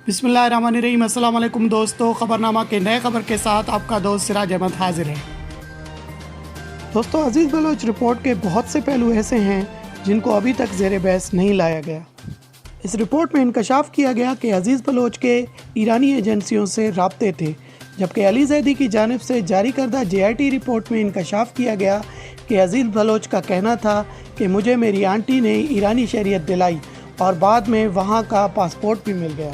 बिस्मिल्लाहिर्रहमानिर्रहीम। अस्सलाम वालेकुम दोस्तों, ख़बरनामा के नए खबर के साथ आपका दोस्त सिराज अहमद हाजिर है। दोस्तों, अजीज़ बलोच रिपोर्ट के बहुत से पहलू ऐसे हैं जिनको अभी तक ज़ेर बहस नहीं लाया गया। इस रिपोर्ट में इंकशाफ किया गया कि अजीज़ बलोच के ईरानी एजेंसियों से राब्ते थे, जबकि अली ज़ैदी की जानिब से जारी करदा JIT रिपोर्ट में इंकशाफ किया गया कि अजीज़ बलोच का कहना था कि मुझे मेरी आंटी ने ईरानी शरीयत दिलाई और बाद में वहाँ का पासपोर्ट भी मिल गया।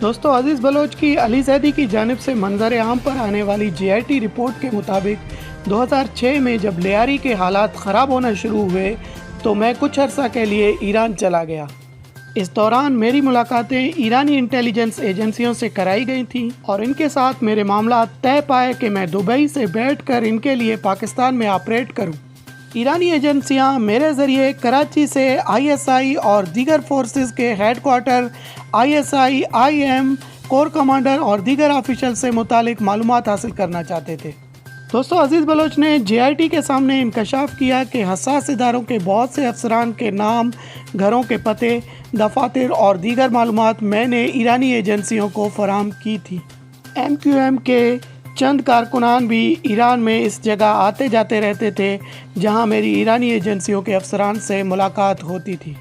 दोस्तों, अजीज़ बलोच की अली ज़ैदी की जानिब से मंजर आम पर आने वाली JIT रिपोर्ट के मुताबिक 2006 में जब लियारी के हालात ख़राब होना शुरू हुए तो मैं कुछ अर्सा के लिए ईरान चला गया। इस दौरान मेरी मुलाकातें ईरानी इंटेलिजेंस एजेंसियों से कराई गई थीं और इनके साथ मेरे मामला तय पाए कि मैं दुबई से बैठकर इनके लिए पाकिस्तान में ऑपरेट करूं। ईरानी एजेंसियां मेरे ज़रिए कराची से ISI और दीगर फोर्सेस के headquarter ISI, IM, core commander और दीगर ऑफिशियल से मुतालिक मालूमात हासिल करना चाहते थे। दोस्तों, अजीज़ बलोच ने JIT के सामने इंकशाफ किया कि हसास इदारों के बहुत से अफसरान के नाम, घरों के पते, दफातर और दीगर मालूमात मैंने ईरानी एजेंसियों को फराहम की थी। MQM के चंद कारकुनान भी ईरान में इस जगह आते जाते रहते थे जहां मेरी ईरानी एजेंसियों के अफसरान से मुलाकात होती थी।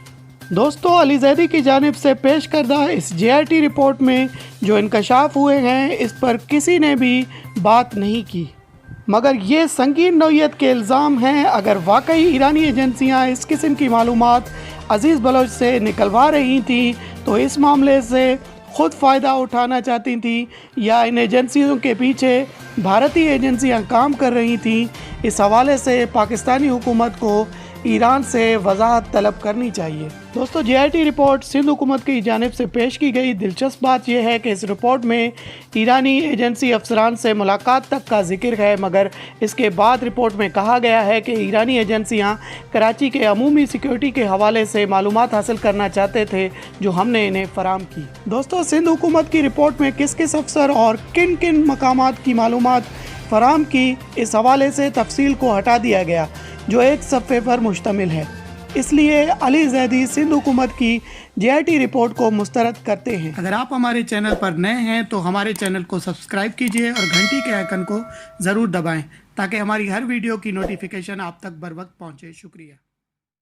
दोस्तों, अली ज़ैदी की जानिब से पेश करदा इस JIT रिपोर्ट में जो इंकशाफ हुए हैं इस पर किसी ने भी बात नहीं की, मगर ये संगीन नौयत के इल्ज़ाम हैं। अगर वाकई ईरानी एजेंसियां इस किस्म की मालूमात अजीज़ बलोच से निकलवा रही थीं तो इस मामले से ख़ुद फ़ायदा उठाना चाहती थी या इन एजेंसियों के पीछे भारतीय एजेंसियां काम कर रही थीं। इस हवाले से पाकिस्तानी हुकूमत को ईरान से वजाहत तलब करनी चाहिए। दोस्तों, JIT रिपोर्ट सिंध हुकूमत की जानिब से पेश की गई। दिलचस्प बात यह है कि इस रिपोर्ट में ईरानी एजेंसी अफसरान से मुलाकात तक का जिक्र है, मगर इसके बाद रिपोर्ट में कहा गया है कि ईरानी एजेंसियां कराची के अमूमी सिक्योरिटी के हवाले से मालूमात हासिल करना चाहते थे जो हमने इन्हें फराहम की। दोस्तों, सिंध हुकूमत की रिपोर्ट में किस किस अफसर और किन किन मकामात की मालूमात फराहम की, इस हवाले से तफसील को हटा दिया गया जो एक सफ़े पर मुश्तमिल है। इसलिए अली ज़ैदी सिंध हुकूमत की JIT रिपोर्ट को मुस्तरद करते हैं। अगर आप हमारे चैनल पर नए हैं तो हमारे चैनल को सब्सक्राइब कीजिए और घंटी के आइकन को ज़रूर दबाएं ताकि हमारी हर वीडियो की नोटिफिकेशन आप तक बर वक्त पहुँचे। शुक्रिया।